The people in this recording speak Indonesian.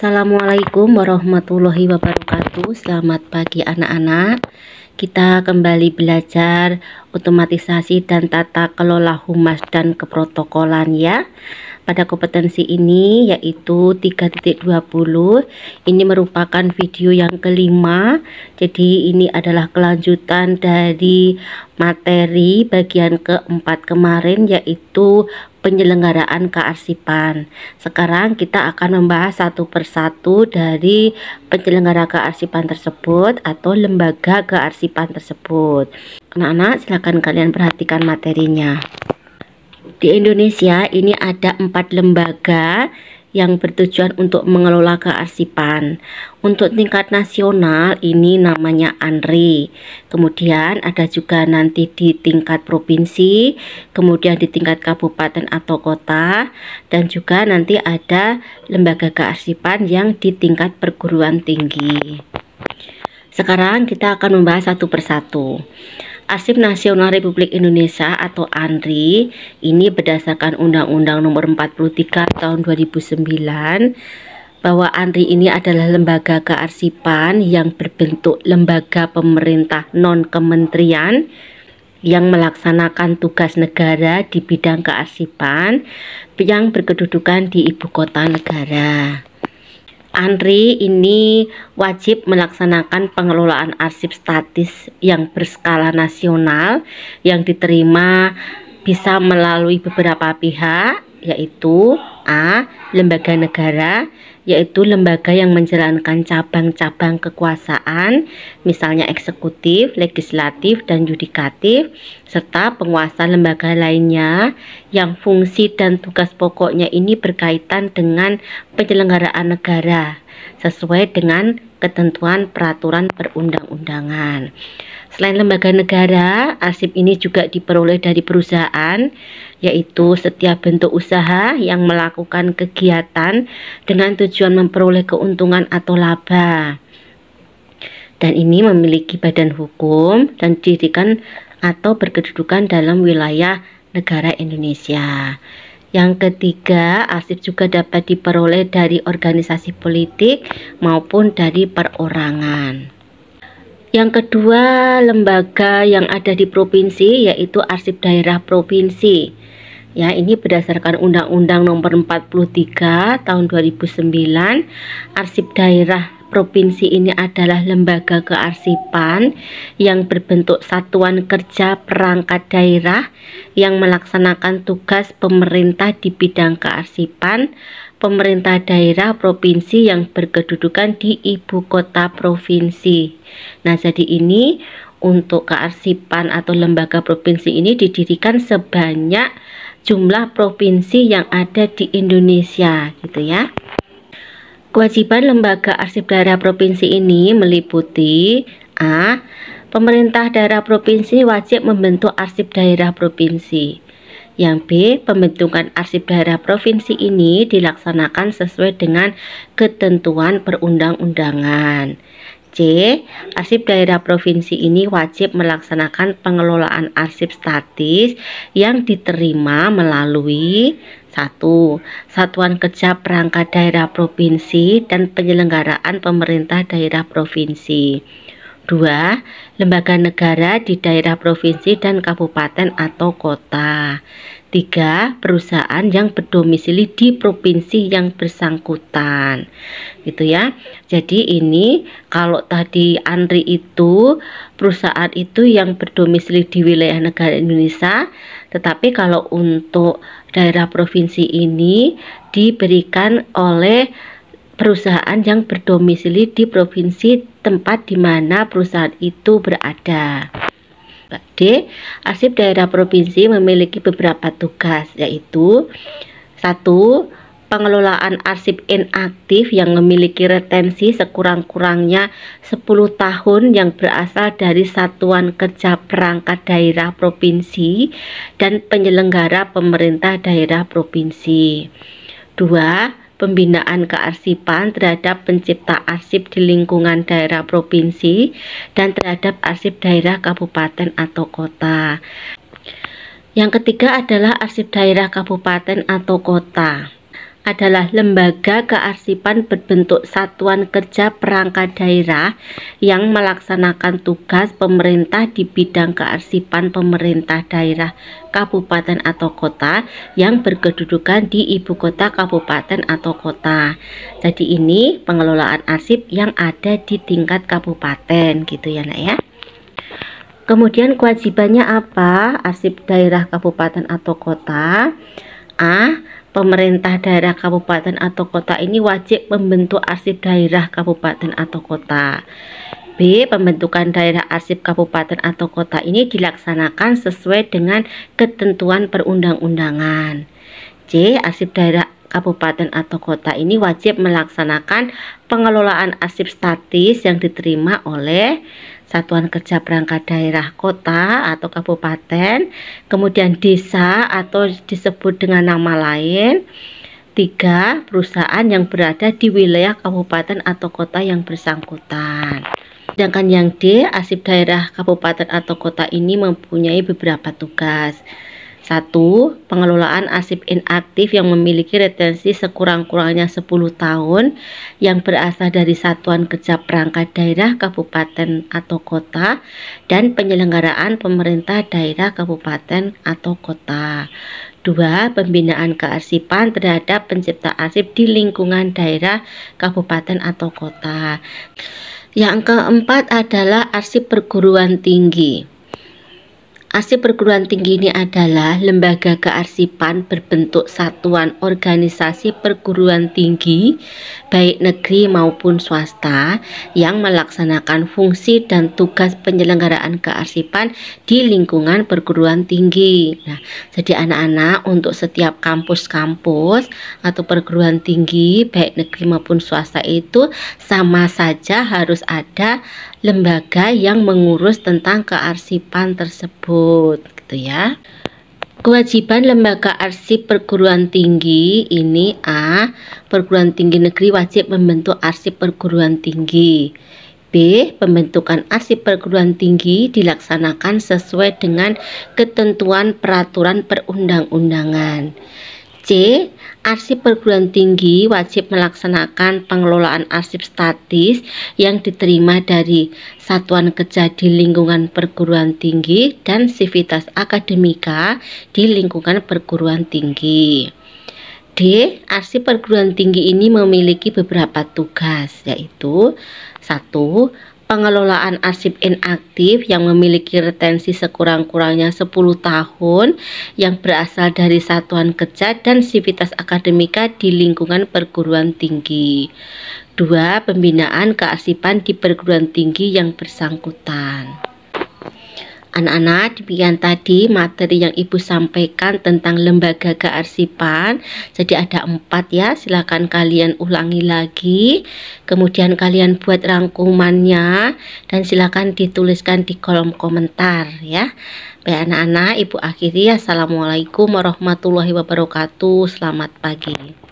Assalamualaikum warahmatullahi wabarakatuh. Selamat pagi anak-anak. Kita kembali belajar otomatisasi dan tata kelola humas dan keprotokolan ya. Pada kompetensi ini yaitu 3.20. Ini merupakan video yang kelima. Jadi ini adalah kelanjutan dari materi bagian keempat kemarin, yaitu penyelenggaraan kearsipan. Sekarang kita akan membahas satu persatu dari penyelenggara kearsipan tersebut atau lembaga kearsipan tersebut. Anak-anak, silakan kalian perhatikan materinya. Di Indonesia ini ada 4 lembaga yang bertujuan untuk mengelola kearsipan. Untuk tingkat nasional ini namanya ANRI. Kemudian ada juga nanti di tingkat provinsi, kemudian di tingkat kabupaten atau kota, dan juga nanti ada lembaga kearsipan yang di tingkat perguruan tinggi. Sekarang kita akan membahas satu persatu. Arsip Nasional Republik Indonesia atau ANRI ini berdasarkan Undang-Undang Nomor 43 Tahun 2009 bahwa ANRI ini adalah lembaga kearsipan yang berbentuk lembaga pemerintah non-kementerian yang melaksanakan tugas negara di bidang kearsipan yang berkedudukan di ibu kota negara. ANRI ini wajib melaksanakan pengelolaan arsip statis yang berskala nasional yang diterima bisa melalui beberapa pihak, yaitu A. Lembaga negara, yaitu lembaga yang menjalankan cabang-cabang kekuasaan, misalnya eksekutif, legislatif, dan yudikatif, serta penguasa lembaga lainnya yang fungsi dan tugas pokoknya ini berkaitan dengan penyelenggaraan negara sesuai dengan ketentuan peraturan perundang-undangan. Selain lembaga negara, arsip ini juga diperoleh dari perusahaan, yaitu setiap bentuk usaha yang melakukan kegiatan dengan tujuan memperoleh keuntungan atau laba. Dan ini memiliki badan hukum dan didirikan atau berkedudukan dalam wilayah negara Indonesia. Yang ketiga, arsip juga dapat diperoleh dari organisasi politik maupun dari perorangan. Yang kedua, lembaga yang ada di provinsi yaitu arsip daerah provinsi. Ya, ini berdasarkan Undang-Undang Nomor 43 Tahun 2009, arsip daerah provinsi ini adalah lembaga kearsipan yang berbentuk satuan kerja perangkat daerah yang melaksanakan tugas pemerintah di bidang kearsipan, pemerintah daerah provinsi yang berkedudukan di ibu kota provinsi. Nah, jadi ini untuk kearsipan atau lembaga provinsi ini didirikan sebanyak jumlah provinsi yang ada di Indonesia, gitu ya. Kewajiban lembaga arsip daerah provinsi ini meliputi A. Pemerintah daerah provinsi wajib membentuk arsip daerah provinsi. Yang B. Pembentukan arsip daerah provinsi ini dilaksanakan sesuai dengan ketentuan perundang-undangan. C. Arsip daerah provinsi ini wajib melaksanakan pengelolaan arsip statis yang diterima melalui 1. Satuan kerja perangkat daerah provinsi dan penyelenggaraan pemerintah daerah provinsi. 2. Lembaga negara di daerah provinsi dan kabupaten atau kota. 3. Perusahaan yang berdomisili di provinsi yang bersangkutan, gitu ya. Jadi ini kalau tadi ANRI itu perusahaan itu yang berdomisili di wilayah negara Indonesia, tetapi kalau untuk daerah provinsi ini diberikan oleh perusahaan yang berdomisili di provinsi tempat di mana perusahaan itu berada. D. Arsip daerah provinsi memiliki beberapa tugas, yaitu 1. Pengelolaan arsip inaktif yang memiliki retensi sekurang-kurangnya 10 tahun yang berasal dari satuan kerja perangkat daerah provinsi dan penyelenggara pemerintah daerah provinsi. 2. Pembinaan kearsipan terhadap pencipta arsip di lingkungan daerah provinsi dan terhadap arsip daerah kabupaten atau kota. Yang ketiga adalah arsip daerah kabupaten atau kota. adalah lembaga kearsipan berbentuk satuan kerja perangkat daerah yang melaksanakan tugas pemerintah di bidang kearsipan pemerintah daerah kabupaten atau kota yang berkedudukan di ibu kota kabupaten atau kota. Jadi ini pengelolaan arsip yang ada di tingkat kabupaten gitu ya Nak ya. Kemudian kewajibannya apa arsip daerah kabupaten atau kota? Pemerintah daerah kabupaten atau kota ini wajib membentuk arsip daerah kabupaten atau kota. B. Pembentukan daerah arsip kabupaten atau kota ini dilaksanakan sesuai dengan ketentuan perundang-undangan. C. Arsip daerah kabupaten atau kota ini wajib melaksanakan pengelolaan arsip statis yang diterima oleh Satuan Kerja Perangkat Daerah Kota atau Kabupaten, kemudian desa atau disebut dengan nama lain. 3. Perusahaan yang berada di wilayah kabupaten atau kota yang bersangkutan. Sedangkan yang D, arsip daerah kabupaten atau kota ini mempunyai beberapa tugas. 1. Pengelolaan arsip inaktif yang memiliki retensi sekurang-kurangnya 10 tahun yang berasal dari Satuan Kerja Perangkat Daerah Kabupaten atau Kota dan penyelenggaraan pemerintah daerah kabupaten atau kota. 2. Pembinaan kearsipan terhadap pencipta arsip di lingkungan daerah kabupaten atau kota. Yang keempat adalah arsip perguruan tinggi. Arsip perguruan tinggi ini adalah lembaga kearsipan berbentuk satuan organisasi perguruan tinggi baik negeri maupun swasta yang melaksanakan fungsi dan tugas penyelenggaraan kearsipan di lingkungan perguruan tinggi. Nah, jadi anak-anak untuk setiap kampus-kampus atau perguruan tinggi baik negeri maupun swasta itu sama saja harus ada lembaga yang mengurus tentang kearsipan tersebut gitu ya. Kewajiban lembaga arsip perguruan tinggi ini A. Perguruan tinggi negeri wajib membentuk arsip perguruan tinggi. B. Pembentukan arsip perguruan tinggi dilaksanakan sesuai dengan ketentuan peraturan perundang-undangan. C. Arsip perguruan tinggi wajib melaksanakan pengelolaan arsip statis yang diterima dari satuan kerja di lingkungan perguruan tinggi dan sivitas akademika di lingkungan perguruan tinggi. D. Arsip perguruan tinggi ini memiliki beberapa tugas, yaitu 1. Pengelolaan arsip inaktif yang memiliki retensi sekurang-kurangnya 10 tahun yang berasal dari satuan kerja dan sivitas akademika di lingkungan perguruan tinggi. 2. Pembinaan kearsipan di perguruan tinggi yang bersangkutan. Anak-anak, demikian tadi materi yang Ibu sampaikan tentang lembaga kearsipan. Jadi ada 4 ya, silakan kalian ulangi lagi. Kemudian kalian buat rangkumannya dan silakan dituliskan di kolom komentar ya. Baik anak-anak, Ibu akhiri. Assalamualaikum warahmatullahi wabarakatuh. Selamat pagi.